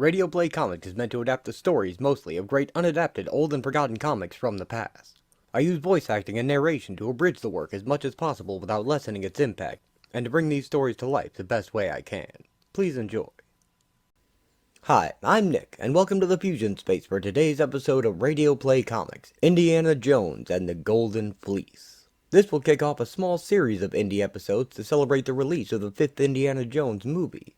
Radio Play Comics is meant to adapt the stories mostly of great unadapted old and forgotten comics from the past. I use voice acting and narration to abridge the work as much as possible without lessening its impact, and to bring these stories to life the best way I can. Please enjoy. Hi, I'm Nick, and welcome to the Fusion Space for today's episode of Radio Play Comics, Indiana Jones and the Golden Fleece. This will kick off a small series of Indy episodes to celebrate the release of the 5th Indiana Jones movie.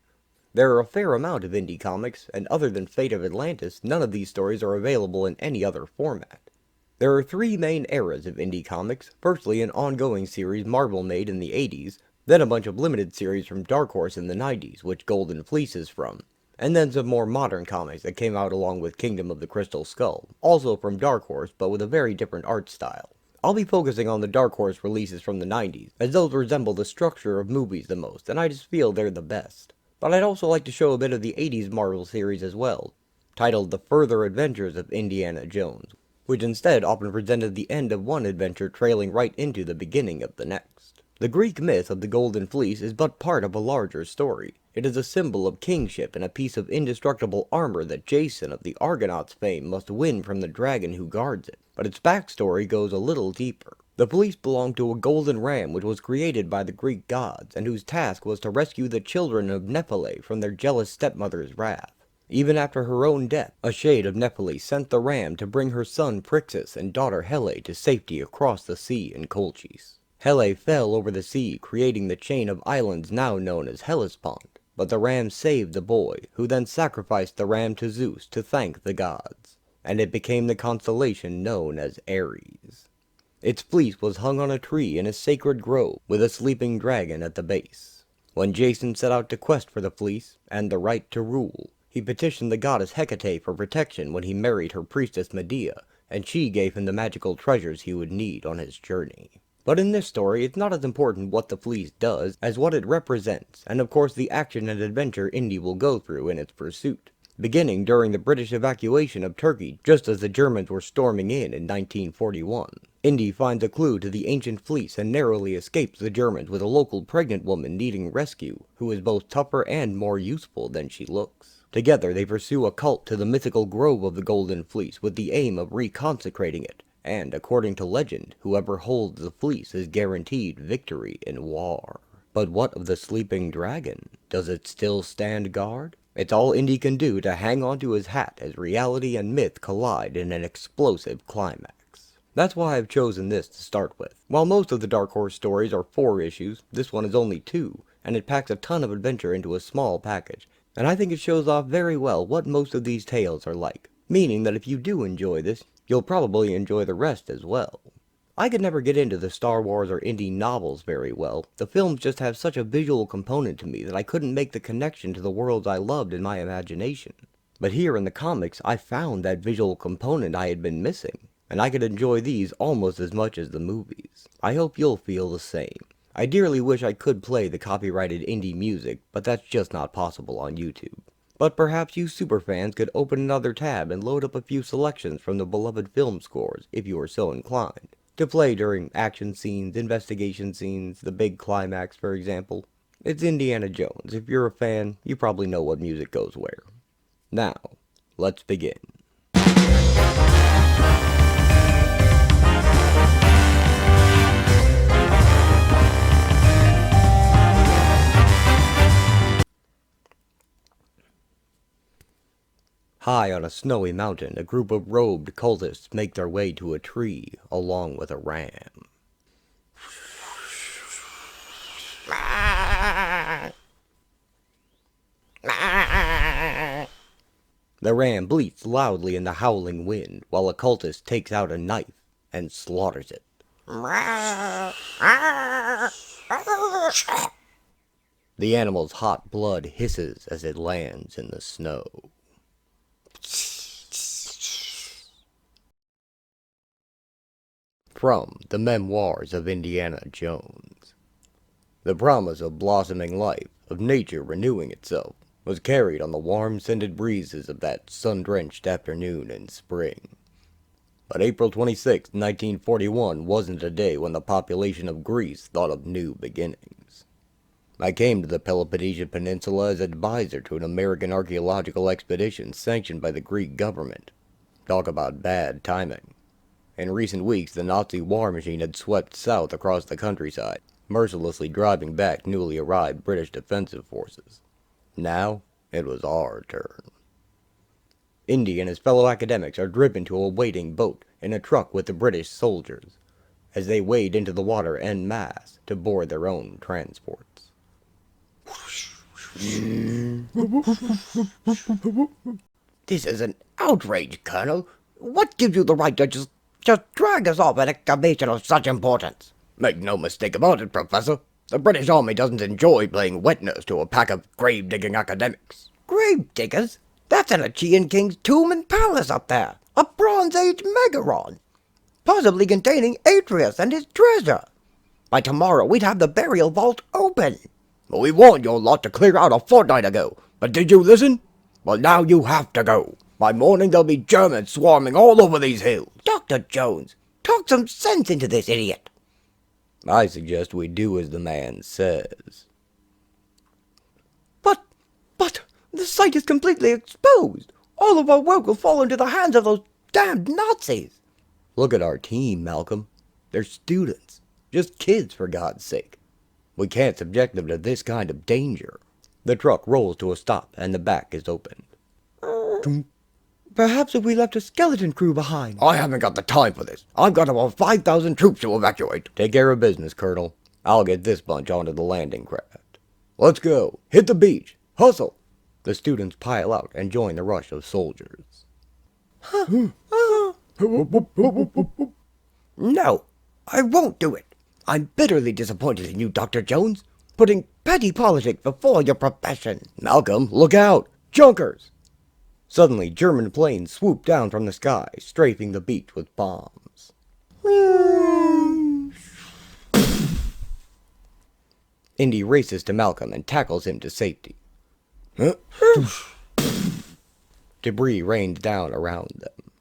There are a fair amount of Indy comics, and other than Fate of Atlantis, none of these stories are available in any other format. There are three main eras of Indy comics, firstly an ongoing series Marvel made in the 80s, then a bunch of limited series from Dark Horse in the 90s, which Golden Fleece is from, and then some more modern comics that came out along with Kingdom of the Crystal Skull, also from Dark Horse but with a very different art style. I'll be focusing on the Dark Horse releases from the 90s, as those resemble the structure of movies the most, and I just feel they're the best. But I'd also like to show a bit of the 80s Marvel series as well, titled The Further Adventures of Indiana Jones, which instead often presented the end of one adventure trailing right into the beginning of the next. The Greek myth of the Golden Fleece is but part of a larger story. It is a symbol of kingship and a piece of indestructible armor that Jason of the Argonauts fame must win from the dragon who guards it, but its backstory goes a little deeper. The fleece belonged to a golden ram which was created by the Greek gods, and whose task was to rescue the children of Nephele from their jealous stepmother's wrath. Even after her own death, a shade of Nephele sent the ram to bring her son Phrixus and daughter Hele to safety across the sea in Colchis. Hele fell over the sea, creating the chain of islands now known as Hellespont, but the ram saved the boy, who then sacrificed the ram to Zeus to thank the gods, and it became the constellation known as Ares. Its fleece was hung on a tree in a sacred grove, with a sleeping dragon at the base. When Jason set out to quest for the fleece, and the right to rule, he petitioned the goddess Hecate for protection when he married her priestess Medea, and she gave him the magical treasures he would need on his journey. But in this story, it's not as important what the fleece does, as what it represents, and of course the action and adventure Indy will go through in its pursuit. Beginning during the British evacuation of Turkey, just as the Germans were storming in 1941. Indy finds a clue to the ancient fleece and narrowly escapes the Germans with a local pregnant woman needing rescue, who is both tougher and more useful than she looks. Together they pursue a cult to the mythical grove of the Golden Fleece with the aim of reconsecrating it, and according to legend, whoever holds the fleece is guaranteed victory in war. But what of the sleeping dragon? Does it still stand guard? It's all Indy can do to hang on to his hat as reality and myth collide in an explosive climax. That's why I've chosen this to start with. While most of the Dark Horse stories are 4 issues, this one is only 2, and it packs a ton of adventure into a small package, and I think it shows off very well what most of these tales are like, meaning that if you do enjoy this, you'll probably enjoy the rest as well. I could never get into the Star Wars or Indy novels very well. The films just have such a visual component to me that I couldn't make the connection to the worlds I loved in my imagination. But here in the comics, I found that visual component I had been missing, and I could enjoy these almost as much as the movies. I hope you'll feel the same. I dearly wish I could play the copyrighted Indy music, but that's just not possible on YouTube. But perhaps you superfans could open another tab and load up a few selections from the beloved film scores, if you are so inclined, to play during action scenes, investigation scenes, the big climax, for example. It's Indiana Jones. If you're a fan, you probably know what music goes where. Now, let's begin. High on a snowy mountain, a group of robed cultists make their way to a tree, along with a ram. The ram bleats loudly in the howling wind, while a cultist takes out a knife and slaughters it. The animal's hot blood hisses as it lands in the snow. From the Memoirs of Indiana Jones. The promise of blossoming life, of nature renewing itself, was carried on the warm scented breezes of that sun-drenched afternoon in spring. But April 26, 1941 wasn't a day when the population of Greece thought of new beginnings. I came to the Peloponnesian Peninsula as advisor to an American archaeological expedition sanctioned by the Greek government. Talk about bad timing. In recent weeks, the Nazi war machine had swept south across the countryside, mercilessly driving back newly arrived British defensive forces. Now, it was our turn. Indy and his fellow academics are driven to a waiting boat in a truck with the British soldiers, as they wade into the water en masse to board their own transports. This is an outrage, Colonel. What gives you the right to just drag us off an excavation of such importance? Make no mistake about it, Professor. The British Army doesn't enjoy playing wet nurse to a pack of grave-digging academics. Grave diggers? That's an Achaean king's tomb and palace up there. A Bronze Age megaron. Possibly containing Atreus and his treasure. By tomorrow, we'd have the burial vault open. We warned your lot to clear out a fortnight ago, but did you listen? Well, now you have to go. By morning, there'll be Germans swarming all over these hills. Dr. Jones, talk some sense into this idiot. I suggest we do as the man says. But, the site is completely exposed. All of our work will fall into the hands of those damned Nazis. Look at our team, Malcolm. They're students. Just kids, for God's sake. We can't subject them to this kind of danger. The truck rolls to a stop, and the back is opened. Perhaps if we left a skeleton crew behind. I haven't got the time for this. I've got about 5,000 troops to evacuate. Take care of business, Colonel. I'll get this bunch onto the landing craft. Let's go. Hit the beach. Hustle. The students pile out and join the rush of soldiers. No, I won't do it. I'm bitterly disappointed in you, Dr. Jones, putting petty politics before your profession. Malcolm, look out! Junkers! Suddenly, German planes swoop down from the sky, strafing the beach with bombs. Indy races to Malcolm and tackles him to safety. Debris rains down around them.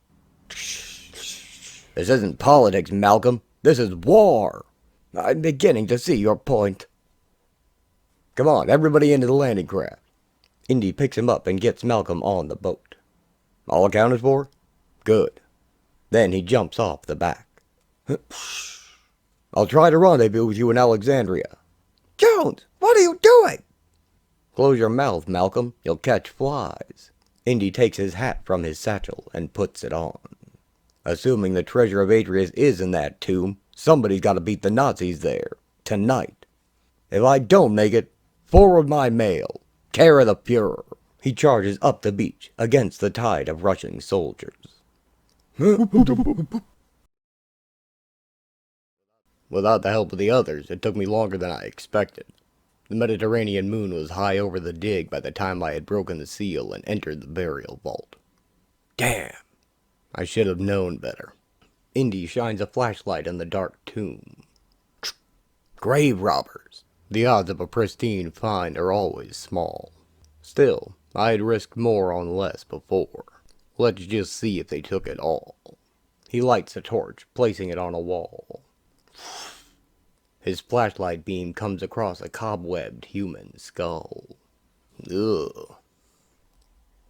This isn't politics, Malcolm. This is war. I'm beginning to see your point. Come on, everybody into the landing craft. Indy picks him up and gets Malcolm on the boat. All accounted for? Good. Then he jumps off the back. I'll try to rendezvous with you in Alexandria. Jones, what are you doing? Close your mouth, Malcolm. You'll catch flies. Indy takes his hat from his satchel and puts it on. Assuming the treasure of Atreus is in that tomb, somebody's got to beat the Nazis there. Tonight. If I don't make it, forward my mail. Care of the Fuhrer. He charges up the beach against the tide of rushing soldiers. Without the help of the others, it took me longer than I expected. The Mediterranean moon was high over the dig by the time I had broken the seal and entered the burial vault. Damn! I should have known better. Indy shines a flashlight in the dark tomb. Grave robbers! The odds of a pristine find are always small. Still, I had risked more on less before. Let's just see if they took it all. He lights a torch, placing it on a wall. His flashlight beam comes across a cobwebbed human skull. Ugh.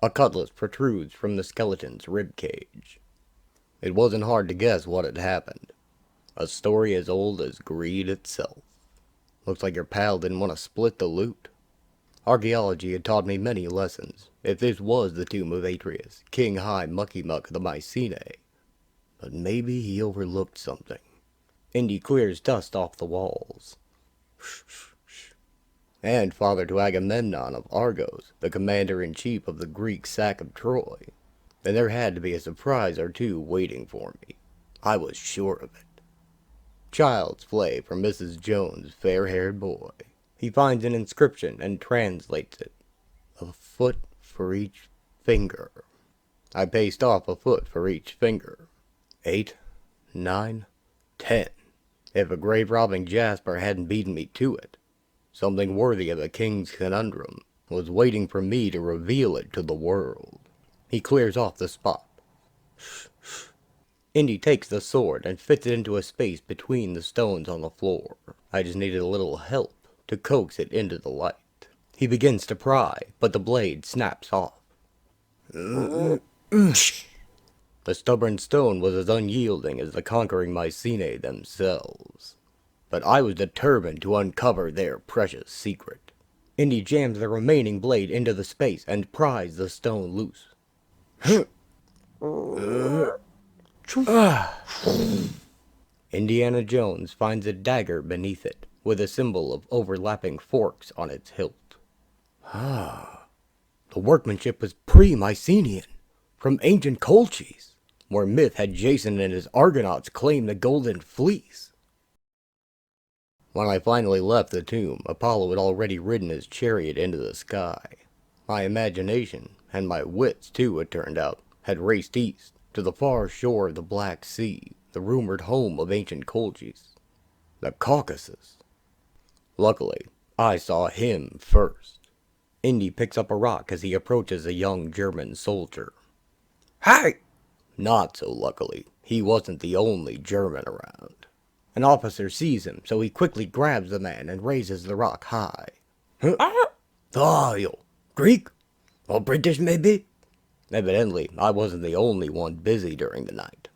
A cutlass protrudes from the skeleton's ribcage. It wasn't hard to guess what had happened. A story as old as greed itself. Looks like your pal didn't want to split the loot. Archaeology had taught me many lessons, if this was the tomb of Atreus, King High Mucky Muck of the Mycenae. But maybe he overlooked something. Indy clears dust off the walls. And father to Agamemnon of Argos, the commander-in-chief of the Greek sack of Troy. Then there had to be a surprise or two waiting for me. I was sure of it. Child's play from Mrs. Jones' fair-haired boy. He finds an inscription and translates it. A foot for each finger. I paced off a foot for each finger. 8, 9, 10. If a grave-robbing Jasper hadn't beaten me to it, something worthy of a king's conundrum was waiting for me to reveal it to the world. He clears off the spot. Indy takes the sword and fits it into a space between the stones on the floor. I just needed a little help to coax it into the light. He begins to pry, but the blade snaps off. The stubborn stone was as unyielding as the conquering Mycenae themselves. But I was determined to uncover their precious secret. Indy jams the remaining blade into the space and pries the stone loose. Indiana Jones finds a dagger beneath it, with a symbol of overlapping forks on its hilt. The workmanship was pre-Mycenaean, from ancient Colchis, where myth had Jason and his Argonauts claim the Golden Fleece. When I finally left the tomb, Apollo had already ridden his chariot into the sky. My imagination, and my wits too, it turned out, had raced east, to the far shore of the Black Sea, the rumored home of ancient Colchis, the Caucasus. Luckily, I saw him first. Indy picks up a rock as he approaches a young German soldier. Hey! Not so luckily, he wasn't the only German around. An officer sees him, so he quickly grabs the man and raises the rock high. You Greek? Or British, maybe? Evidently, I wasn't the only one busy during the night.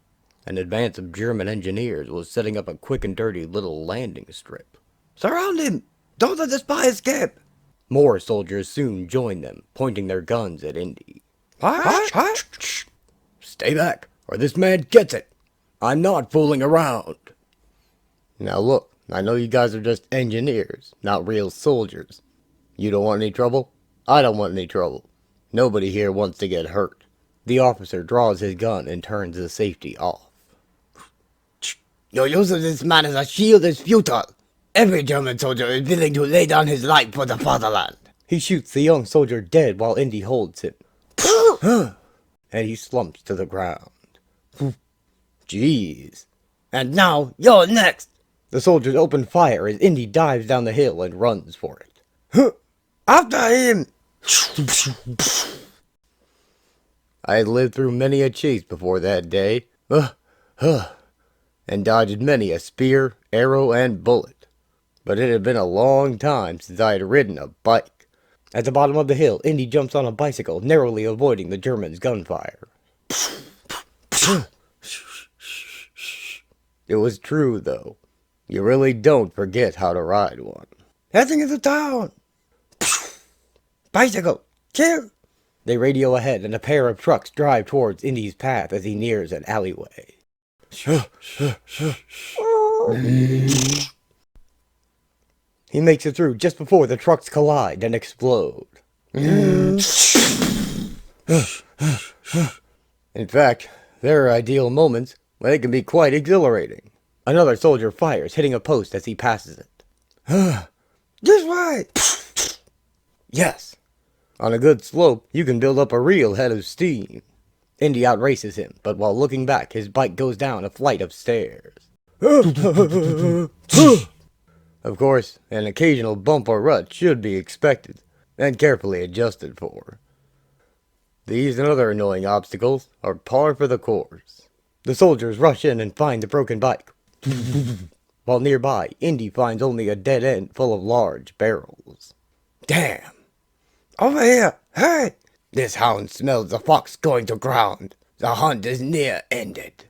An advance of German engineers was setting up a quick and dirty little landing strip. Surround him! Don't let the spy escape! More soldiers soon joined them, pointing their guns at Indy. Stay back, or this man gets it. I'm not fooling around. Now look, I know you guys are just engineers, not real soldiers. You don't want any trouble? I don't want any trouble. Nobody here wants to get hurt. The officer draws his gun and turns the safety off. Your use of this man as a shield is futile. Every German soldier is willing to lay down his life for the fatherland. He shoots the young soldier dead while Indy holds him. And he slumps to the ground. Jeez. And now, you're next. The soldiers open fire as Indy dives down the hill and runs for it. After him! I had lived through many a chase before that day, and dodged many a spear, arrow, and bullet. But it had been a long time since I had ridden a bike. At the bottom of the hill, Indy jumps on a bicycle, narrowly avoiding the Germans' gunfire. It was true, though. You really don't forget how to ride one. Heading into town! Bicycle! Kill! They radio ahead, and a pair of trucks drive towards Indy's path as he nears an alleyway. He makes it through just before the trucks collide and explode. In fact, there are ideal moments when it can be quite exhilarating. Another soldier fires, hitting a post as he passes it. This way! Yes. On a good slope, you can build up a real head of steam. Indy outraces him, but while looking back, his bike goes down a flight of stairs. Of course, an occasional bump or rut should be expected, and carefully adjusted for. These and other annoying obstacles are par for the course. The soldiers rush in and find the broken bike. While nearby, Indy finds only a dead end full of large barrels. Damn. Over here! Hey! This hound smells the fox going to ground. The hunt is near ended.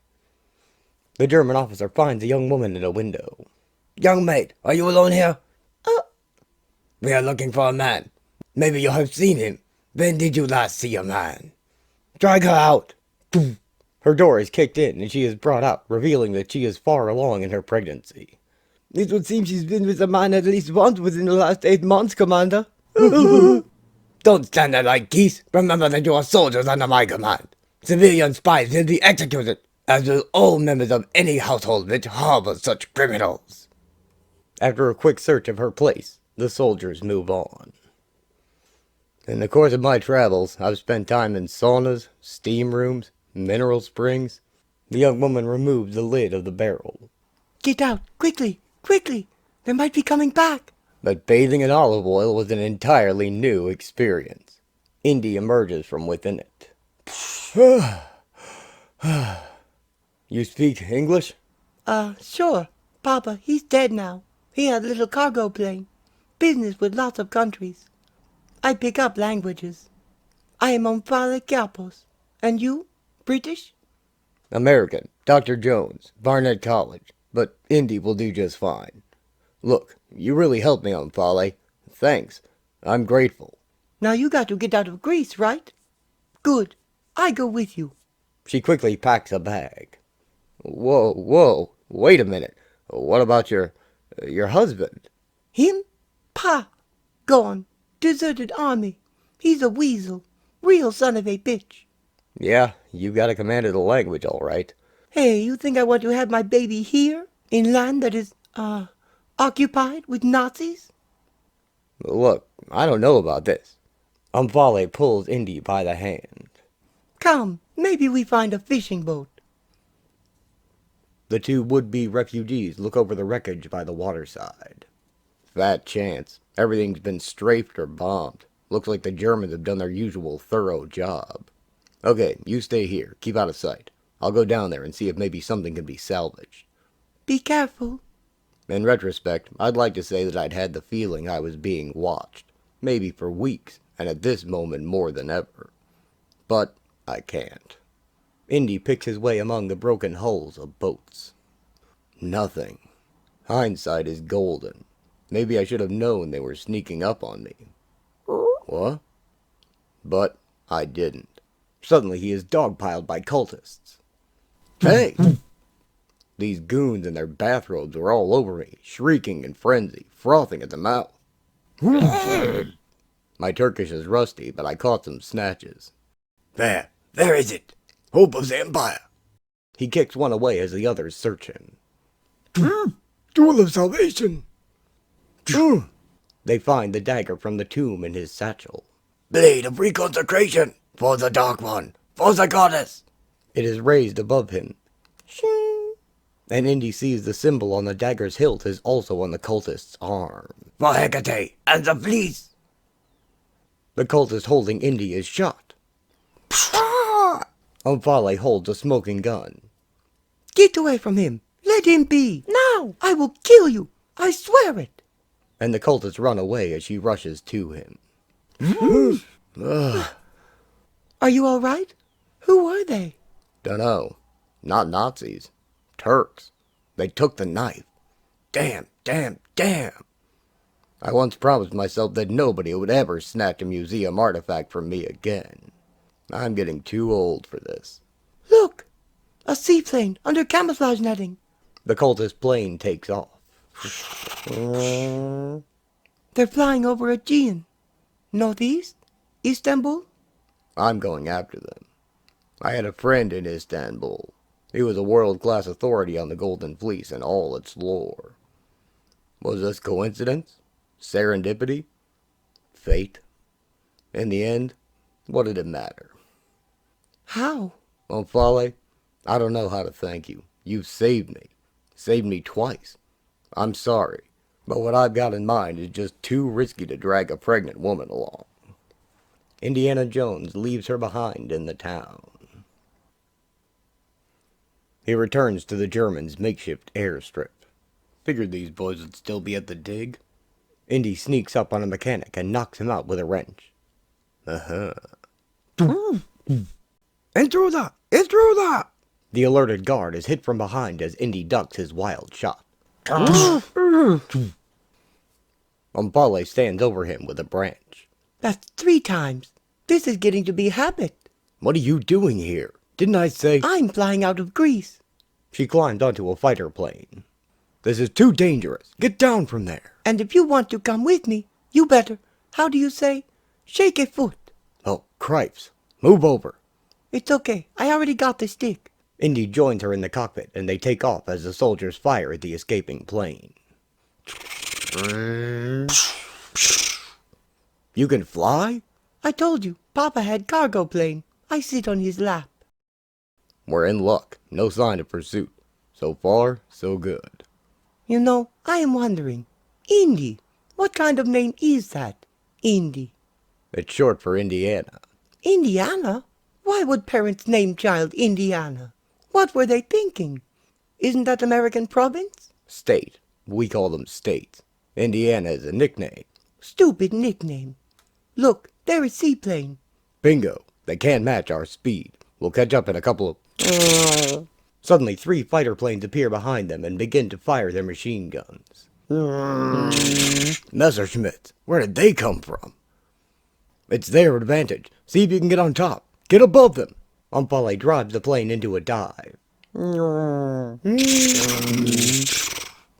The German officer finds a young woman in a window. Young mate, are you alone here? We are looking for a man. Maybe you have seen him. When did you last see a man? Drag her out. Her door is kicked in and she is brought out, revealing that she is far along in her pregnancy. It would seem she's been with a man at least once within the last 8 months, Commander. Don't stand there like geese. Remember that you are soldiers under my command. Civilian spies will be executed, as will all members of any household which harbors such criminals. After a quick search of her place, the soldiers move on. In the course of my travels, I've spent time in saunas, steam rooms, mineral springs. The young woman removed the lid of the barrel. Get out! Quickly! Quickly! They might be coming back! But bathing in olive oil was an entirely new experience. Indy emerges from within it. You speak English? Sure. Papa, he's dead now. He had a little cargo plane. business with lots of countries. I pick up languages. I am Omphale Kapos. And you? British? American, Dr. Jones, Barnett College, but Indy will do just fine. Look, you really helped me, Omphale. Thanks. I'm grateful. Now you got to get out of Greece, right? Good. I go with you. She quickly packs a bag. Whoa, wait a minute. What about your husband? Him? Pa. Gone. Deserted army. He's a weasel. Real son of a bitch. Yeah, you got a command of the language, all right. Hey, you think I want to have my baby here? In land that is, occupied with Nazis? Look, I don't know about this. Omphale pulls Indy by the hand. Come, maybe we find a fishing boat. The two would-be refugees look over the wreckage by the waterside. Fat chance. Everything's been strafed or bombed. Looks like the Germans have done their usual thorough job. Okay, you stay here. Keep out of sight. I'll go down there and see if maybe something can be salvaged. Be careful. In retrospect, I'd like to say that I'd had the feeling I was being watched. Maybe for weeks, and at this moment more than ever. But I can't. Indy picks his way among the broken hulls of boats. Nothing. Hindsight is golden. Maybe I should have known they were sneaking up on me. What? But I didn't. Suddenly he is dogpiled by cultists. Hey! These goons in their bathrobes were all over me, shrieking in frenzy, frothing at the mouth. My Turkish is rusty, but I caught some snatches. There is it. Hope of the Empire. He kicks one away as the others search him. Jewel of salvation. They find the dagger from the tomb in his satchel. Blade of reconsecrating. For the Dark One. For the Goddess. It is raised above him. Shing! And Indy sees the symbol on the dagger's hilt is also on the cultist's arm. For Hecate and the Fleece. The cultist holding Indy is shot. Omphale holds a smoking gun. Get away from him. Let him be. Now! I will kill you. I swear it. And the cultists run away as she rushes to him. Are you all right? Who were they? Dunno. Not Nazis. Turks. They took the knife. Damn. I once promised myself that nobody would ever snatch a museum artifact from me again. I'm getting too old for this. Look! A seaplane under camouflage netting. The cultist plane takes off. They're flying over Aegean. Northeast? Istanbul? I'm going after them. I had a friend in Istanbul. He was a world-class authority on the Golden Fleece and all its lore. Was this coincidence? Serendipity? Fate? In the end, what did it matter? How? Omphale, I don't know how to thank you. You've saved me. Saved me twice. I'm sorry, but what I've got in mind is just too risky to drag a pregnant woman along. Indiana Jones leaves her behind in the town. He returns to the Germans' makeshift airstrip. Figured these boys would still be at the dig. Indy sneaks up on a mechanic and knocks him out with a wrench. Intruder! Intruder! The alerted guard is hit from behind as Indy ducks his wild shot. Omphale stands over him with a branch. That's 3 times. This is getting to be a habit. What are you doing here? Didn't I say... I'm flying out of Greece. She climbed onto a fighter plane. This is too dangerous. Get down from there. And if you want to come with me, you better, how do you say, shake a foot. Oh, cripes. Move over. It's okay. I already got the stick. Indy joins her in the cockpit, and they take off as the soldiers fire at the escaping plane. You can fly? I told you, Papa had cargo plane. I sit on his lap. We're in luck. No sign of pursuit. So far, so good. You know, I am wondering, Indy, what kind of name is that? Indy. It's short for Indiana. Indiana? Why would parents name child Indiana? What were they thinking? Isn't that American province? State. We call them states. Indiana is a nickname. Stupid nickname. Look, there is seaplane. Bingo. They can't match our speed. We'll catch up in a couple of... Suddenly, 3 fighter planes appear behind them and begin to fire their machine guns. Messerschmitts, where did they come from? It's their advantage. See if you can get on top. Get above them. Omphale drives the plane into a dive. No,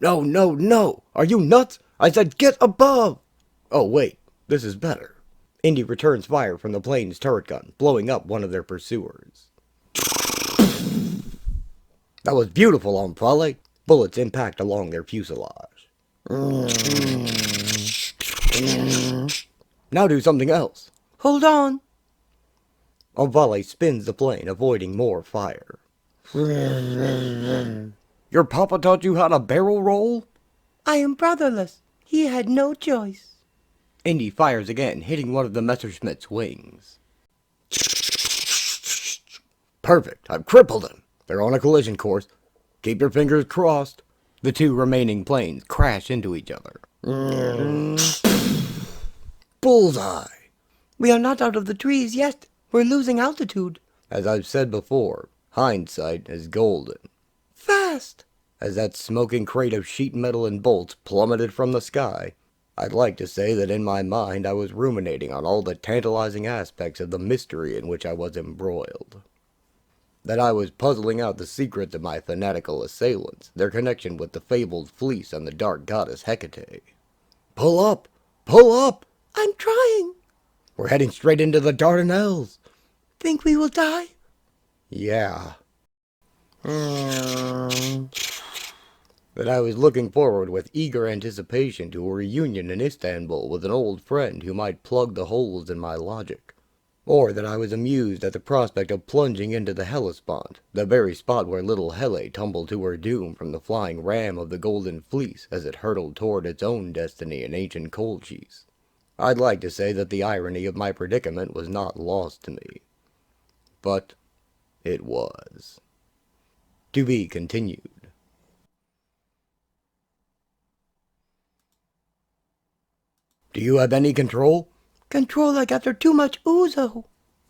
no, no! Are you nuts? I said get above! Oh, wait. This is better. Indy returns fire from the plane's turret gun, blowing up one of their pursuers. That was beautiful, Omphale. Bullets impact along their fuselage. Now do something else. Hold on. Omphale spins the plane, avoiding more fire. Your papa taught you how to barrel roll? I am brotherless. He had no choice. Indy fires again, hitting one of the Messerschmitt's wings. Perfect. I've crippled him. They're on a collision course. Keep your fingers crossed. The 2 remaining planes crash into each other. Bullseye! We are not out of the trees yet. We're losing altitude. As I've said before, hindsight is golden. Fast! As that smoking crate of sheet metal and bolts plummeted from the sky, I'd like to say that in my mind I was ruminating on all the tantalizing aspects of the mystery in which I was embroiled. That I was puzzling out the secrets of my fanatical assailants, their connection with the fabled fleece and the dark goddess Hecate. Pull up! Pull up! I'm trying. We're heading straight into the Dardanelles. Think we will die? Yeah. That I was looking forward with eager anticipation to a reunion in Istanbul with an old friend who might plug the holes in my logic. Or that I was amused at the prospect of plunging into the Hellespont, the very spot where little Helle tumbled to her doom from the flying ram of the Golden Fleece as it hurtled toward its own destiny in ancient Colchis. I'd like to say that the irony of my predicament was not lost to me. But it was. To be continued. Do you have any control? Control I got there too much ouzo.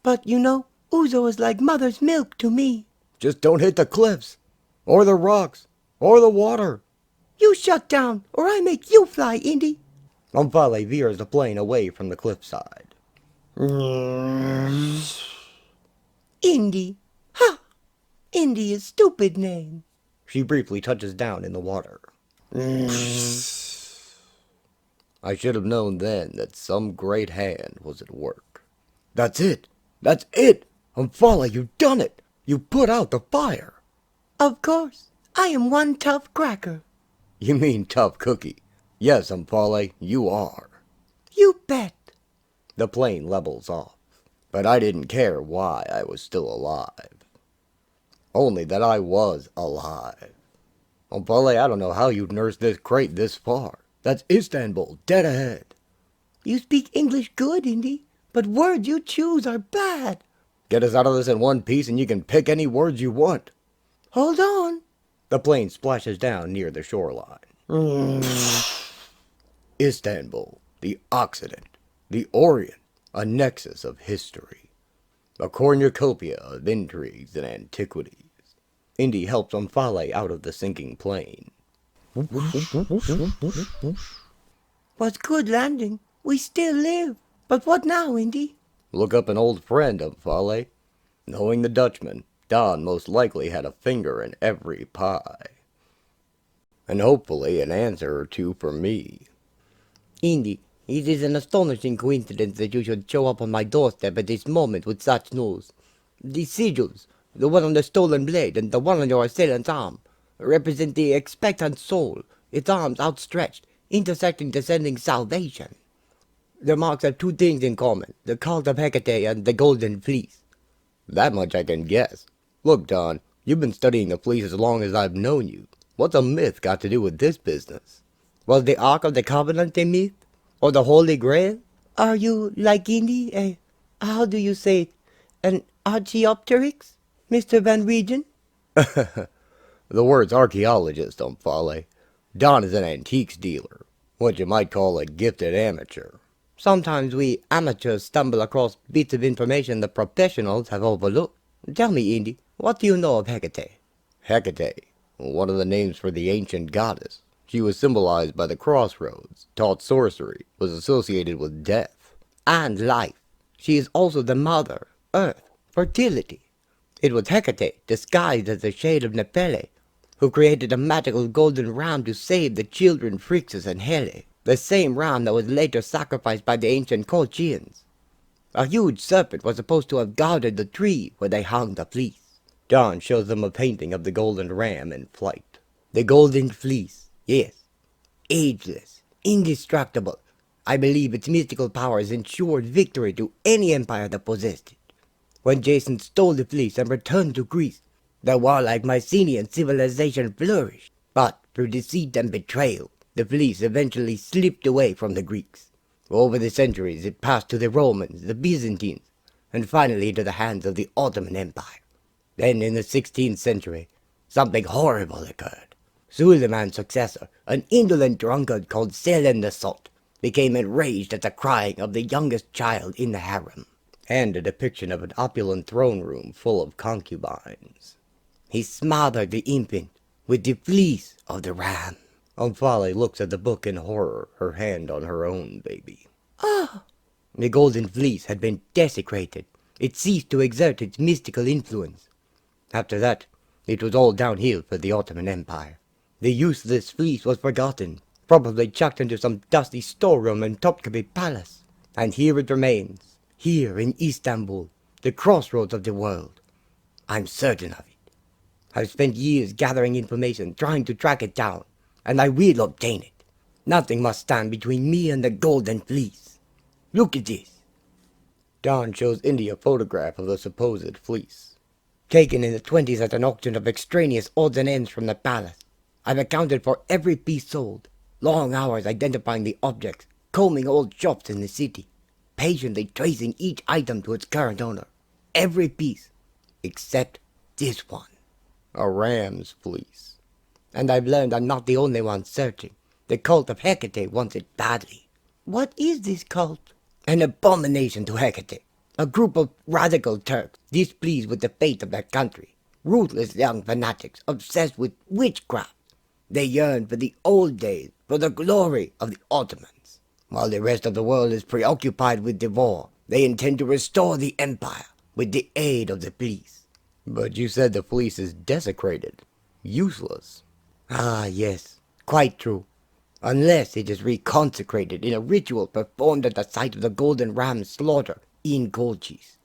But, you know, ouzo is like mother's milk to me. Just don't hit the cliffs, or the rocks, or the water. You shut down, or I make you fly, Indy. Omphale veers the plane away from the cliffside. Indy. Ha! Indy is stupid name. She briefly touches down in the water. I should have known then that some great hand was at work. That's it! That's it! Omphale, you've done it! You put out the fire! Of course. I am one tough cracker. You mean tough cookie. Yes, Omphale, you are. You bet. The plane levels off. But I didn't care why I was still alive. Only that I was alive. Omphale, I don't know how you'd nursed this crate this far. That's Istanbul, dead ahead. You speak English good, Indy, but words you choose are bad. Get us out of this in one piece and you can pick any words you want. Hold on. The plane splashes down near the shoreline. Istanbul, the Occident, the Orient, a nexus of history. A cornucopia of intrigues and antiquities. Indy helps Omphale out of the sinking plane. Was good landing. We still live. But what now, Indy? Look up an old friend, Omphale. Knowing the Dutchman, Don most likely had a finger in every pie. And hopefully an answer or two for me. Indy, it is an astonishing coincidence that you should show up on my doorstep at this moment with such news. The sigils, the one on the stolen blade and the one on your assailant's arm, represent the expectant soul, its arms outstretched, intersecting descending salvation. The marks have 2 things in common, the cult of Hecate and the Golden Fleece. That much I can guess. Look, Don, you've been studying the fleece as long as I've known you. What's a myth got to do with this business? Was the Ark of the Covenant a myth? Or the Holy Grail? Are you, like Indy, how do you say it, an Archaeopteryx, Mr. Van Regen? The word's archaeologist, Omphale. Don is an antiques dealer. What you might call a gifted amateur. Sometimes we amateurs stumble across bits of information the professionals have overlooked. Tell me, Indy, what do you know of Hecate? Hecate, one of the names for the ancient goddess. She was symbolized by the crossroads, taught sorcery, was associated with death. And life. She is also the mother, earth, fertility. It was Hecate, disguised as the shade of Nephele, who created a magical golden ram to save the children Phrixus and Hele, the same ram that was later sacrificed by the ancient Colchians. A huge serpent was supposed to have guarded the tree where they hung the fleece. Don shows them a painting of the golden ram in flight. The Golden Fleece, yes. Ageless, indestructible. I believe its mystical powers ensured victory to any empire that possessed it. When Jason stole the fleece and returned to Greece, the warlike Mycenaean civilization flourished. But through deceit and betrayal, the fleece eventually slipped away from the Greeks. Over the centuries, it passed to the Romans, the Byzantines, and finally into the hands of the Ottoman Empire. Then in the 16th century, something horrible occurred. Suleiman's successor, an indolent drunkard called Selen the Salt, became enraged at the crying of the youngest child in the harem. And a depiction of an opulent throne room full of concubines. He smothered the infant with the fleece of the ram. Omphale looks at the book in horror, her hand on her own baby. Ah! The Golden Fleece had been desecrated. It ceased to exert its mystical influence. After that, it was all downhill for the Ottoman Empire. The useless fleece was forgotten, probably chucked into some dusty storeroom in Topkapi Palace. And here it remains, here in Istanbul, the crossroads of the world. I'm certain of it. I've spent years gathering information, trying to track it down, and I will obtain it. Nothing must stand between me and the Golden Fleece. Look at this. Don shows Indy a photograph of the supposed fleece. Taken in the 20s at an auction of extraneous odds and ends from the palace. I've accounted for every piece sold. Long hours identifying the objects, combing old shops in the city, patiently tracing each item to its current owner. Every piece, except this one. A ram's fleece. And I've learned I'm not the only one searching. The cult of Hecate wants it badly. What is this cult? An abomination to Hecate. A group of radical Turks displeased with the fate of their country. Ruthless young fanatics obsessed with witchcraft. They yearn for the old days, for the glory of the Ottomans. While the rest of the world is preoccupied with the war, they intend to restore the empire with the aid of the fleece. But you said the fleece is desecrated. Useless. Ah, yes, quite true. Unless it is reconsecrated in a ritual performed at the site of the golden ram's slaughter in Colchis.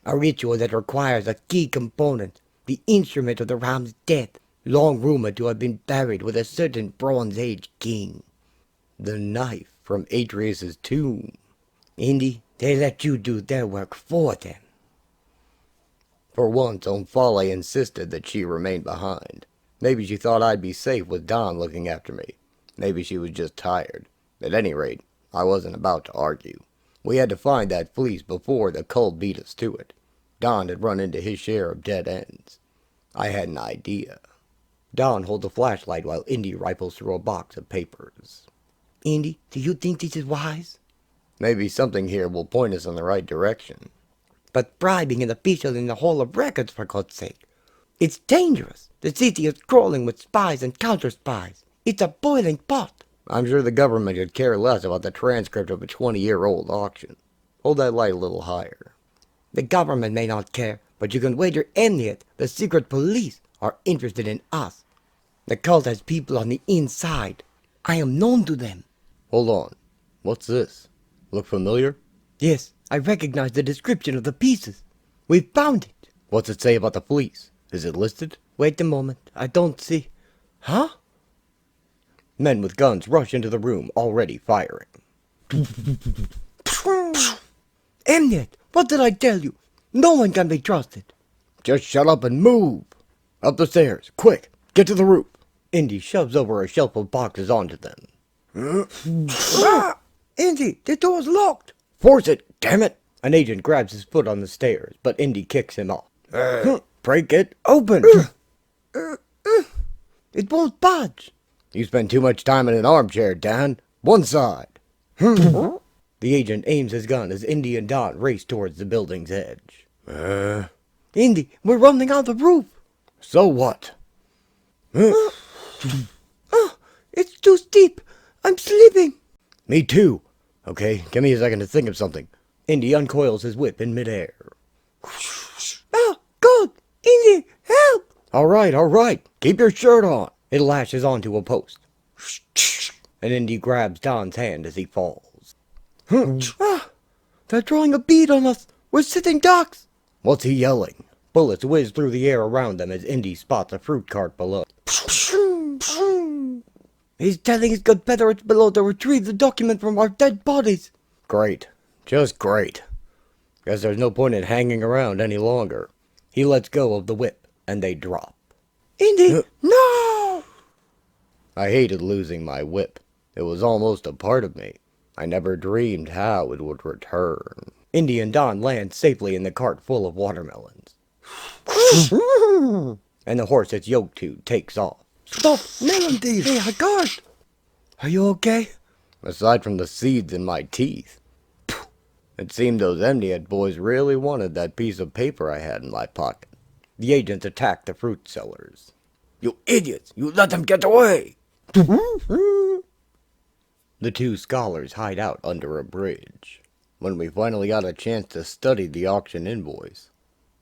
A ritual that requires a key component, the instrument of the ram's death, long rumored to have been buried with a certain Bronze Age king. The knife from Atreus' tomb. Indy, they let you do their work for them. For once, Omphale insisted that she remain behind. Maybe she thought I'd be safe with Don looking after me. Maybe she was just tired. At any rate, I wasn't about to argue. We had to find that fleece before the cult beat us to it. Don had run into his share of dead ends. I had an idea. Don holds a flashlight while Indy rifles through a box of papers. Indy, do you think this is wise? Maybe something here will point us in the right direction. But bribing an official in the Hall of Records, for God's sake. It's dangerous. The city is crawling with spies and counter-spies. It's a boiling pot. I'm sure the government could care less about the transcript of a 20-year-old auction. Hold that light a little higher. The government may not care, but you can wager any it the secret police are interested in us. The cult has people on the inside. I am known to them. Hold on. What's this? Look familiar? Yes, I recognize the description of the pieces. We found it. What's it say about the fleece? Is it listed? Wait a moment. I don't see. Huh? Men with guns rush into the room, already firing. Mnet, what did I tell you? No one can be trusted. Just shut up and move! Up the stairs, quick! Get to the roof! Indy shoves over a shelf of boxes onto them. Indy, the door's locked. Force it, damn it! An agent grabs his foot on the stairs, but Indy kicks him off. Break it open! It won't budge. You spend too much time in an armchair, Dan. One side. The agent aims his gun as Indy and Don race towards the building's edge. Indy, we're running out of roof. So what? It's too steep. I'm slipping. Me too. Okay, give me a second to think of something. Indy uncoils his whip in midair. Oh, God! Indy, help! All right. Keep your shirt on. It lashes onto a post. And Indy grabs Don's hand as he falls. They're drawing a bead on us. We're sitting ducks. What's he yelling? Bullets whiz through the air around them as Indy spots a fruit cart below. He's telling his Confederates below to retrieve the document from our dead bodies. Great. Just great. Guess there's no point in hanging around any longer. He lets go of the whip, and they drop. Indy, no! I hated losing my whip. It was almost a part of me. I never dreamed how it would return. Indy and Don land safely in the cart full of watermelons. And the horse it's yoked to takes off. Stop! Melon thief! Hey, I got it. Are you okay? Aside from the seeds in my teeth. It seemed those Emniad boys really wanted that piece of paper I had in my pocket. The agents attacked the fruit sellers. You idiots! You let them get away! The two scholars hide out under a bridge. When we finally got a chance to study the auction invoice.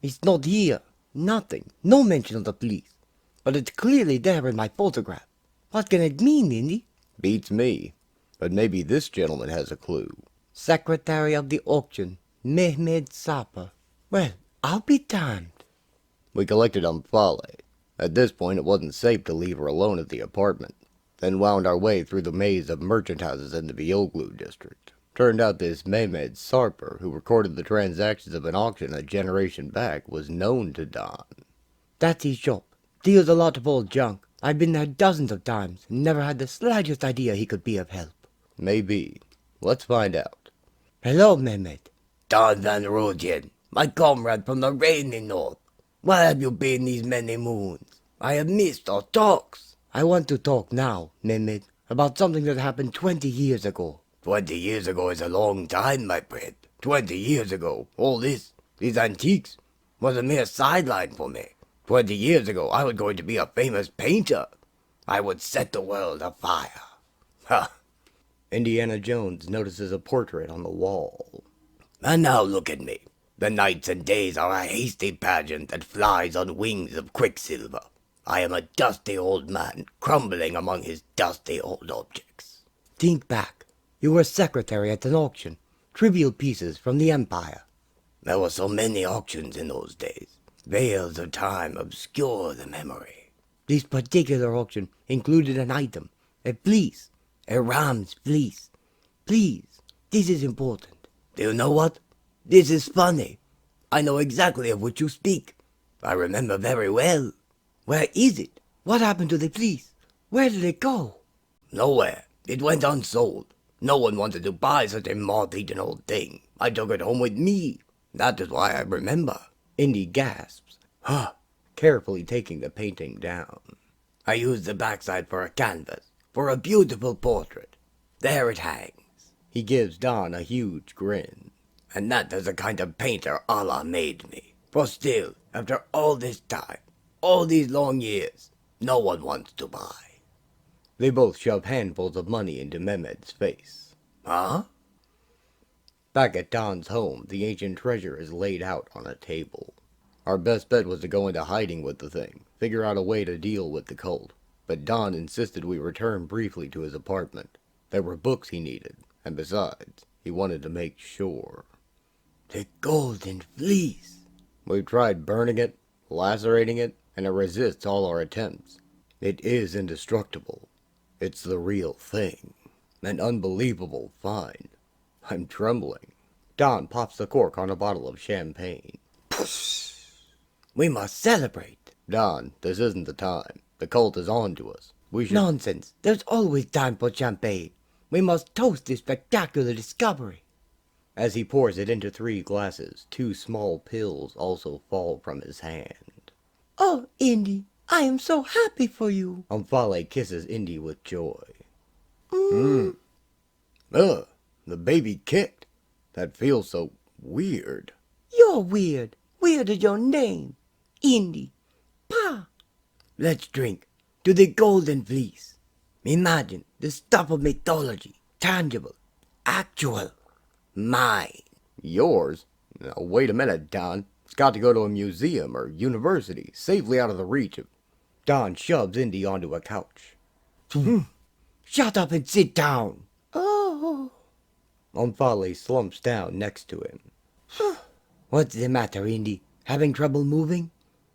It's not here. Nothing. No mention of the police. But it's clearly there in my photograph. What can it mean, Indy? Beats me. But maybe this gentleman has a clue. Secretary of the auction, Mehmed Sapa. Well, I'll be darned. We collected on Fale. At this point, it wasn't safe to leave her alone at the apartment. Then wound our way through the maze of merchant houses in the Bioglu district. Turned out this Mehmed Sarper, who recorded the transactions of an auction a generation back, was known to Don. That's his shop. Deals a lot of old junk. I've been there dozens of times and never had the slightest idea he could be of help. Maybe. Let's find out. Hello, Mehmed. Don Van Rodian, my comrade from the rainy north. Where have you been these many moons? I have missed our talks. I want to talk now, Mehmed, about something that happened 20 years ago. 20 years ago is a long time, my friend. 20 years ago, all this, these antiques, was a mere sideline for me. 20 years ago, I was going to be a famous painter. I would set the world afire. Ha! Indiana Jones notices a portrait on the wall. And now look at me. The nights and days are a hasty pageant that flies on wings of quicksilver. I am a dusty old man, crumbling among his dusty old objects. Think back. You were secretary at an auction. Trivial pieces from the Empire. There were so many auctions in those days. Veils of time obscure the memory. This particular auction included an item, a fleece, a ram's fleece. Please, this is important. Do you know what? This is funny. I know exactly of which you speak. I remember very well. Where is it? What happened to the fleece? Where did it go? Nowhere. It went unsold. No one wanted to buy such a moth-eaten old thing. I took it home with me. That is why I remember. Indy gasps, carefully taking the painting down. I used the backside for a canvas, for a beautiful portrait. There it hangs. He gives Don a huge grin. And that is the kind of painter Allah made me. For still, after all this time, all these long years, no one wants to buy. They both shove handfuls of money into Mehmed's face. Huh? Back at Don's home, the ancient treasure is laid out on a table. Our best bet was to go into hiding with the thing, figure out a way to deal with the cult. But Don insisted we return briefly to his apartment. There were books he needed, and besides, he wanted to make sure. The Golden Fleece. We've tried burning it, lacerating it, and it resists all our attempts. It is indestructible. It's the real thing. An unbelievable find. I'm trembling. Don pops the cork on a bottle of champagne. We must celebrate. Don, this isn't the time. The cult is on to us. We should... Nonsense. There's always time for champagne. We must toast this spectacular discovery. As he pours it into 3 glasses, 2 small pills also fall from his hand. Oh, Indy, I am so happy for you. Omphale kisses Indy with joy. Ugh, the baby kicked. That feels so weird. You're weird. Weird is your name. Indy. Pa. Let's drink to the Golden Fleece. Imagine the stuff of mythology, tangible, actual, mine. Yours? Now, wait a minute, Don. It's got to go to a museum or university, safely out of the reach of... Don shoves Indy onto a couch. Shut up and sit down. Oh. Omphale slumps down next to him. What's the matter, Indy? Having trouble moving?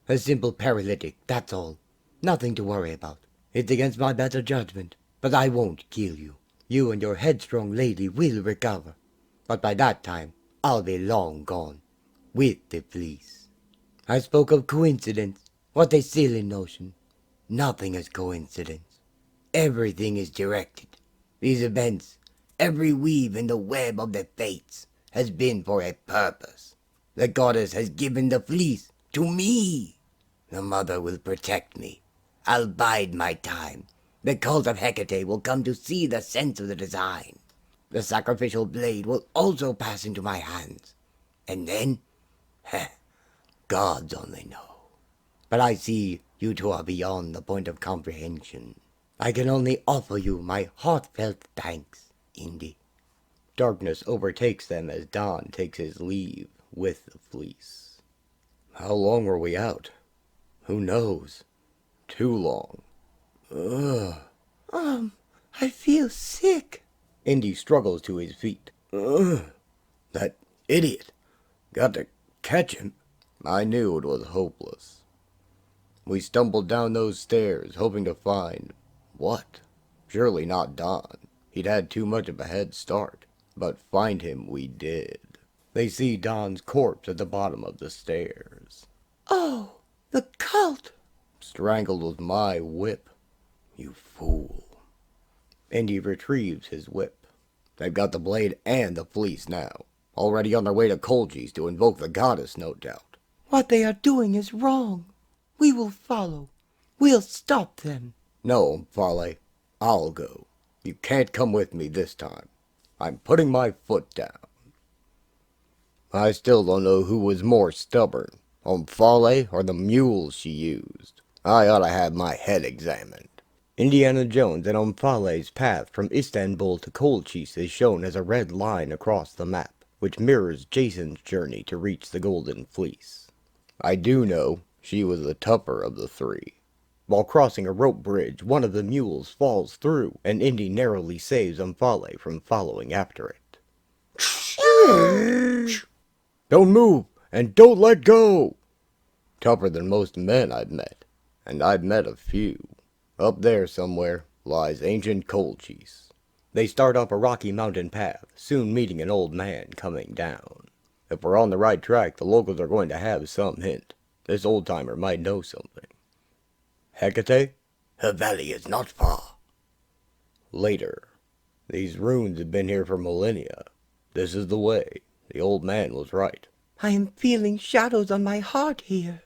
A simple paralytic, that's all. Nothing to worry about. It's against my better judgment, but I won't kill you. You and your headstrong lady will recover. But by that time, I'll be long gone. With the fleece. I spoke of coincidence. What a silly notion. Nothing is coincidence. Everything is directed. These events, every weave in the web of the fates, has been for a purpose. The goddess has given the fleece to me. The mother will protect me. I'll bide my time. The cult of Hecate will come to see the sense of the design. The sacrificial blade will also pass into my hands. And then, gods only know. But I see you two are beyond the point of comprehension. I can only offer you my heartfelt thanks, Indy. Darkness overtakes them as Don takes his leave with the fleece. How long were we out? Who knows? Too long. I feel sick. Indy struggles to his feet. That idiot. Got to catch him. I knew it was hopeless. We stumbled down those stairs, hoping to find... what? Surely not Don. He'd had too much of a head start. But find him we did. They see Don's corpse at the bottom of the stairs. Oh, the cult. Strangled with my whip. You fool. Indy retrieves his whip. They've got the blade and the fleece now. Already on their way to Colgis to invoke the goddess, no doubt. What they are doing is wrong. We will follow. We'll stop them. No, Fale. I'll go. You can't come with me this time. I'm putting my foot down. I still don't know who was more stubborn, Omphale or the mules she used. I ought to have my head examined. Indiana Jones and Omphale's path from Istanbul to Colchis is shown as a red line across the map, which mirrors Jason's journey to reach the Golden Fleece. I do know she was the tougher of the three. While crossing a rope bridge, one of the mules falls through, and Indy narrowly saves Omphale from following after it. Don't move, and don't let go! Tougher than most men I've met, and I've met a few. Up there somewhere lies ancient Colchis. They start up a rocky mountain path, soon meeting an old man coming down. If we're on the right track, the locals are going to have some hint. This old-timer might know something. Hecate? Her valley is not far. Later. These runes have been here for millennia. This is the way. The old man was right. I am feeling shadows on my heart here.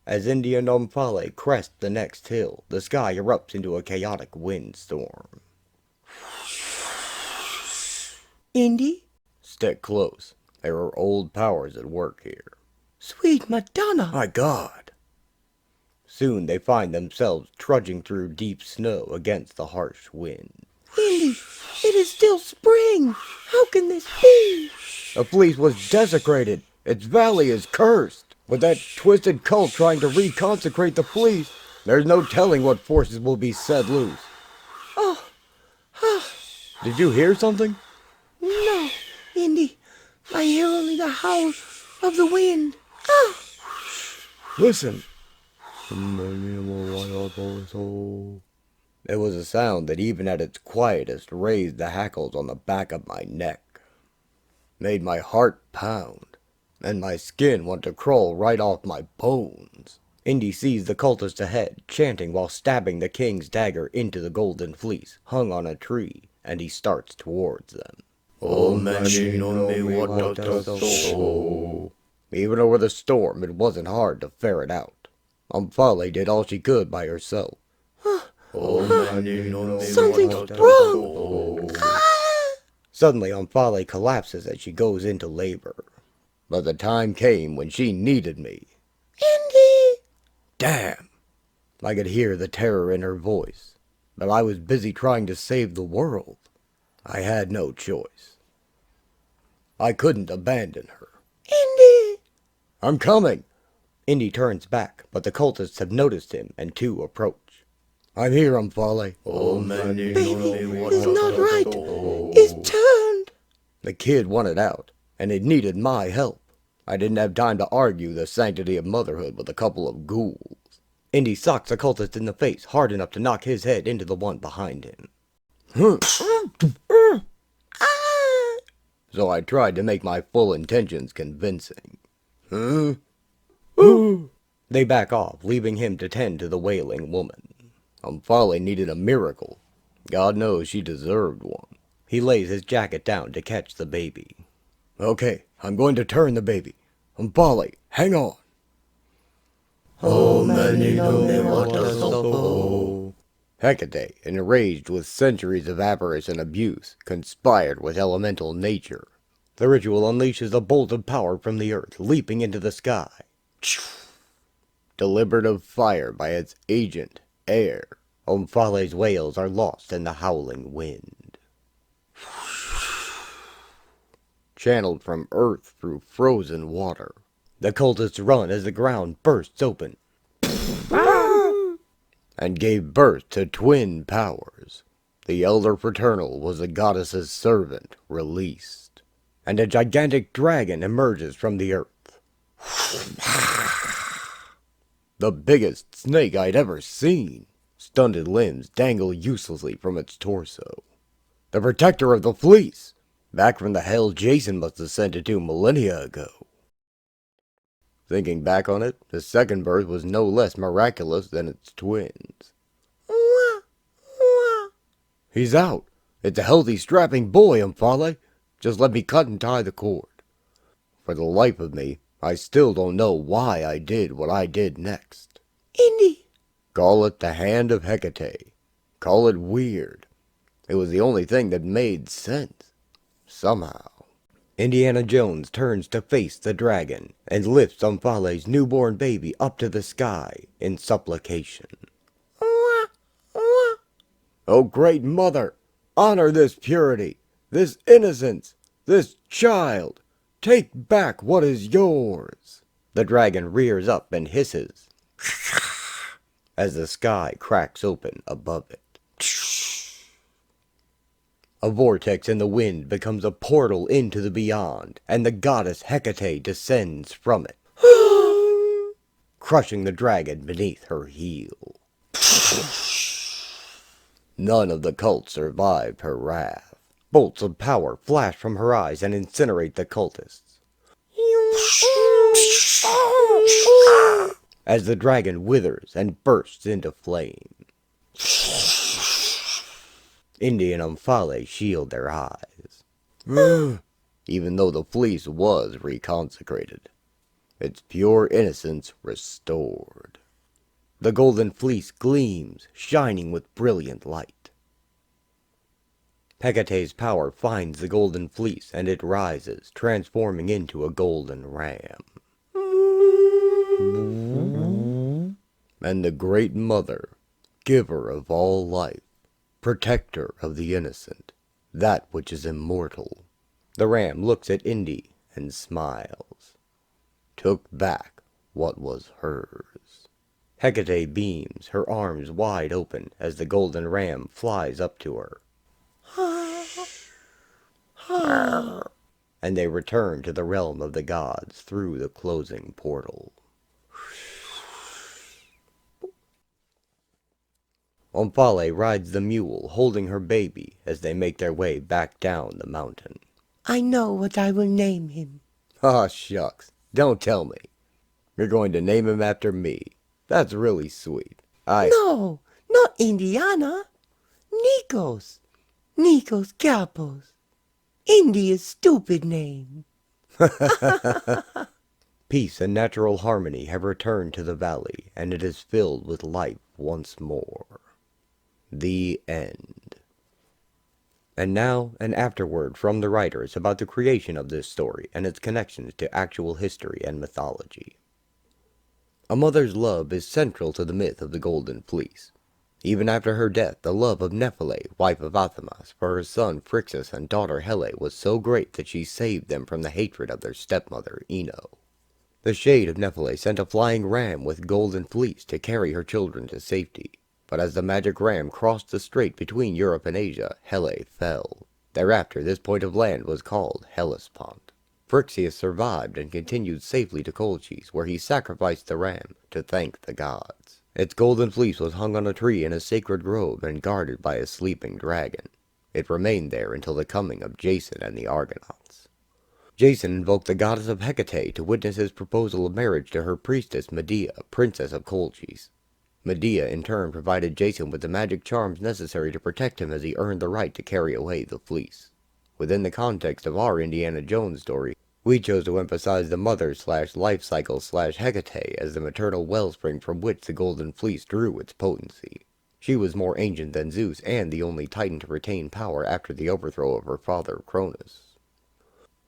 As Indy and Omphale crest the next hill, the sky erupts into a chaotic windstorm. Indy? Stick close. There are old powers at work here. Sweet Madonna! My God! Soon they find themselves trudging through deep snow against the harsh wind. Indy, it is still spring! How can this be? The fleece was desecrated. Its valley is cursed. With that twisted cult trying to reconsecrate the fleece, there's no telling what forces will be set loose. Oh. Did you hear something? No, Indy. I hear only the howl of the wind. Listen. It was a sound that even at its quietest raised the hackles on the back of my neck. Made my heart pound, and my skin want to crawl right off my bones. Indy sees the cultist ahead, chanting while stabbing the king's dagger into the Golden Fleece, hung on a tree, and he starts towards them. Even over the storm, it wasn't hard to ferret out. Omphale did all she could by herself. Something's wrong! Suddenly, Omphale collapses as she goes into labor. But the time came when she needed me. Indy! Damn! I could hear the terror in her voice, but I was busy trying to save the world. I had no choice. I couldn't abandon her. Indy! I'm coming! Indy turns back, but the cultists have noticed him, and two approach. I'm here, Omphale. Baby, it's not right. It's turned. The kid wanted out, and it needed my help. I didn't have time to argue the sanctity of motherhood with a couple of ghouls. Indy socks the cultist in the face hard enough to knock his head into the one behind him. So I tried to make my full intentions convincing. They back off, leaving him to tend to the wailing woman. Omphale needed a miracle. God knows she deserved one. He lays his jacket down to catch the baby. Okay, I'm going to turn the baby. Omphale, hang on. Hecate, enraged with centuries of avarice and abuse, conspired with elemental nature. The ritual unleashes a bolt of power from the earth, leaping into the sky. Delivered of fire by its agent, air. Omphale's wails are lost in the howling wind. Channeled from earth through frozen water. The cultists run as the ground bursts open. And gave birth to twin powers. The Elder Fraternal was the goddess's servant, released. And a gigantic dragon emerges from the earth. The biggest snake I'd ever seen. Stunted limbs dangle uselessly from its torso. The protector of the fleece. Back from the hell Jason must have sent it to millennia ago. Thinking back on it, the second birth was no less miraculous than its twins. He's out. It's a healthy, strapping boy, Omphale. Just let me cut and tie the cord. For the life of me, I still don't know why I did what I did next. Indy! Call it the hand of Hecate. Call it weird. It was the only thing that made sense. Somehow. Indiana Jones turns to face the dragon and lifts Omphale's newborn baby up to the sky in supplication. Oh, great mother, honor this purity, this innocence, this child. Take back what is yours. The dragon rears up and hisses as the sky cracks open above it. A vortex in the wind becomes a portal into the beyond, and the goddess Hecate descends from it, crushing the dragon beneath her heel. None of the cult survived her wrath. Bolts of power flash from her eyes and incinerate the cultists. As the dragon withers and bursts into flame. Indy and Omphale shield their eyes. Even though the fleece was reconsecrated, its pure innocence restored. The golden fleece gleams, shining with brilliant light. Hecate's power finds the golden fleece, and it rises, transforming into a golden ram. And the great mother, giver of all life, protector of the innocent, that which is immortal, The ram looks at Indy and smiles. took back what was hers. Hecate beams, her arms wide open, as the golden ram flies up to her. And they return to the realm of the gods through the closing portal. Omphale rides the mule, holding her baby, as they make their way back down the mountain. I know what I will name him. Ah, shucks. Don't tell me. You're going to name him after me. That's really sweet. No, not Indiana. Nikos. Nikos Kapos. India's stupid name. Peace and natural harmony have returned to the valley, and it is filled with life once more. The end. And now, an afterword from the writers about the creation of this story and its connections to actual history and mythology. A mother's love is central to the myth of the Golden Fleece. Even after her death, the love of Nephele, wife of Athamas, for her son Phrixus and daughter Hele was so great that she saved them from the hatred of their stepmother, Ino. The shade of Nephele sent a flying ram with Golden Fleece to carry her children to safety. But as the magic ram crossed the strait between Europe and Asia, Hele fell. Thereafter, this point of land was called Hellespont. Phrixus survived and continued safely to Colchis, where he sacrificed the ram to thank the gods. Its golden fleece was hung on a tree in a sacred grove and guarded by a sleeping dragon. It remained there until the coming of Jason and the Argonauts. Jason invoked the goddess of Hecate to witness his proposal of marriage to her priestess Medea, princess of Colchis. Medea in turn provided Jason with the magic charms necessary to protect him as he earned the right to carry away the fleece. Within the context of our Indiana Jones story, we chose to emphasize the mother/life cycle/Hecate as the maternal wellspring from which the Golden Fleece drew its potency. She was more ancient than Zeus and the only Titan to retain power after the overthrow of her father Cronus.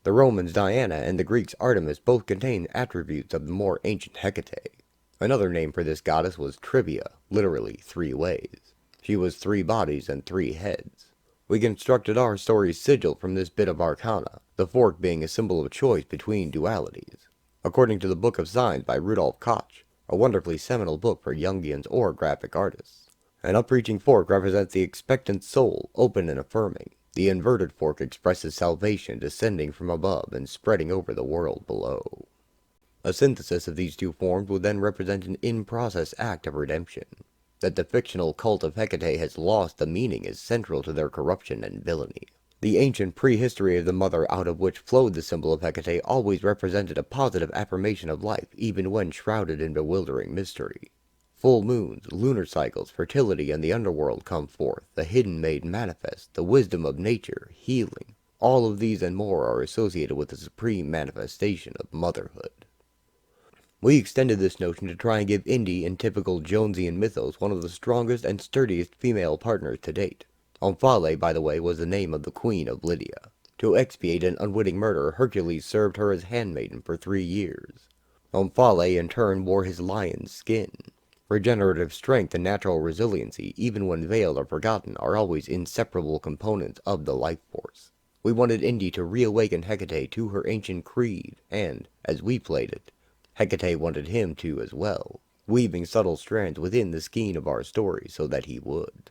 The Romans Diana and the Greeks Artemis both contained attributes of the more ancient Hecate. Another name for this goddess was Trivia, literally 3 ways. She was 3 bodies and 3 heads. We constructed our story's sigil from this bit of arcana, the fork being a symbol of choice between dualities. According to the Book of Signs by Rudolf Koch, a wonderfully seminal book for Jungians or graphic artists. An upreaching fork represents the expectant soul, open and affirming. The inverted fork expresses salvation descending from above and spreading over the world below. A synthesis of these two forms would then represent an in-process act of redemption. That the fictional cult of Hecate has lost the meaning is central to their corruption and villainy. The ancient prehistory of the mother out of which flowed the symbol of Hecate always represented a positive affirmation of life, even when shrouded in bewildering mystery. Full moons, lunar cycles, fertility, and the underworld come forth, the hidden made manifest, the wisdom of nature, healing. All of these and more are associated with the supreme manifestation of motherhood. We extended this notion to try and give Indy in typical Jonesian mythos one of the strongest and sturdiest female partners to date. Omphale, by the way, was the name of the queen of Lydia. To expiate an unwitting murder, Hercules served her as handmaiden for 3 years. Omphale in turn wore his lion's skin. Regenerative strength and natural resiliency, even when veiled or forgotten, are always inseparable components of the life force. We wanted Indy to reawaken Hecate to her ancient creed, and, as we played it, Hecate wanted him to as well, weaving subtle strands within the skein of our story so that he would.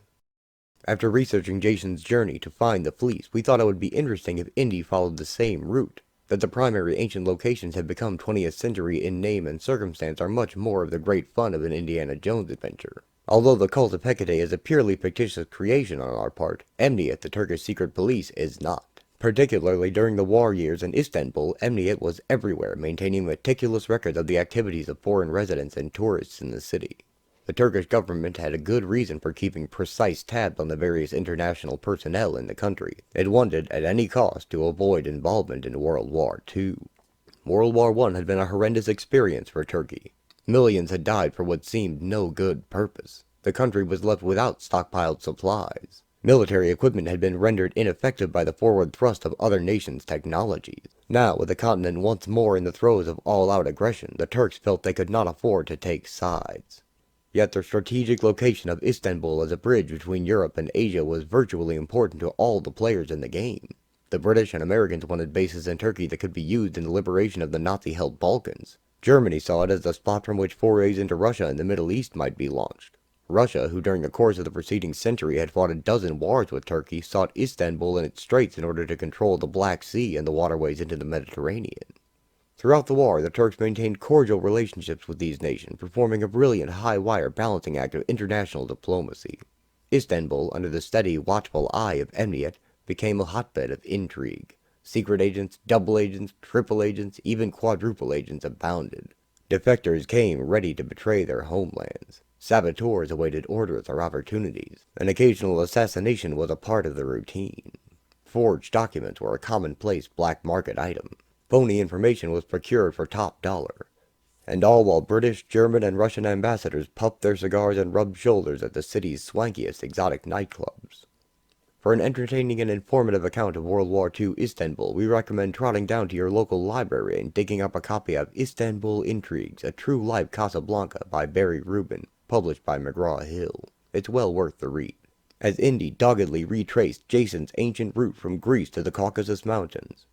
After researching Jason's journey to find the fleece, we thought it would be interesting if Indy followed the same route. That the primary ancient locations have become 20th century in name and circumstance are much more of the great fun of an Indiana Jones adventure. Although the cult of Hecate is a purely fictitious creation on our part, Emniyet, the Turkish secret police, is not. Particularly during the war years in Istanbul, Emniyet was everywhere, maintaining meticulous records of the activities of foreign residents and tourists in the city. The Turkish government had a good reason for keeping precise tabs on the various international personnel in the country. It wanted, at any cost, to avoid involvement in World War II. World War I had been a horrendous experience for Turkey. Millions had died for what seemed no good purpose. The country was left without stockpiled supplies. Military equipment had been rendered ineffective by the forward thrust of other nations' technologies. Now, with the continent once more in the throes of all-out aggression, the Turks felt they could not afford to take sides. Yet their strategic location of Istanbul as a bridge between Europe and Asia was virtually important to all the players in the game. The British and Americans wanted bases in Turkey that could be used in the liberation of the Nazi-held Balkans. Germany saw it as the spot from which forays into Russia and the Middle East might be launched. Russia, who during the course of the preceding century had fought a dozen wars with Turkey, sought Istanbul and its straits in order to control the Black Sea and the waterways into the Mediterranean. Throughout the war, the Turks maintained cordial relationships with these nations, performing a brilliant high-wire balancing act of international diplomacy. Istanbul, under the steady, watchful eye of Emniyet, became a hotbed of intrigue. Secret agents, double agents, triple agents, even quadruple agents abounded. Defectors came ready to betray their homelands. Saboteurs awaited orders or opportunities. An occasional assassination was a part of the routine. Forged documents were a commonplace black market item. Phony information was procured for top dollar. And all while British, German, and Russian ambassadors puffed their cigars and rubbed shoulders at the city's swankiest exotic nightclubs. For an entertaining and informative account of World War II Istanbul, we recommend trotting down to your local library and digging up a copy of Istanbul Intrigues, a true-life Casablanca by Barry Rubin, published by McGraw-Hill. It's well worth the read, as Indy doggedly retraced Jason's ancient route from Greece to the Caucasus Mountains.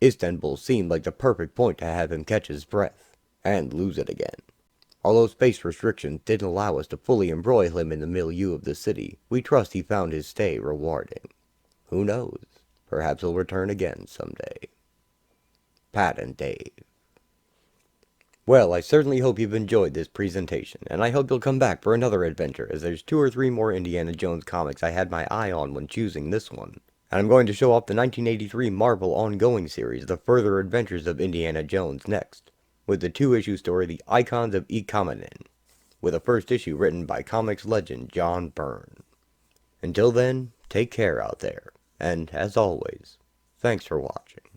Istanbul seemed like the perfect point to have him catch his breath, and lose it again. Although space restrictions didn't allow us to fully embroil him in the milieu of the city, we trust he found his stay rewarding. Who knows? Perhaps he'll return again someday. Pat and Dave. Well, I certainly hope you've enjoyed this presentation, and I hope you'll come back for another adventure, as there's 2 or 3 more Indiana Jones comics I had my eye on when choosing this one. And I'm going to show off the 1983 Marvel ongoing series, The Further Adventures of Indiana Jones, next, with the 2-issue story, The Icons of Ikamonen, with a first issue written by comics legend John Byrne. Until then, take care out there, and as always, thanks for watching.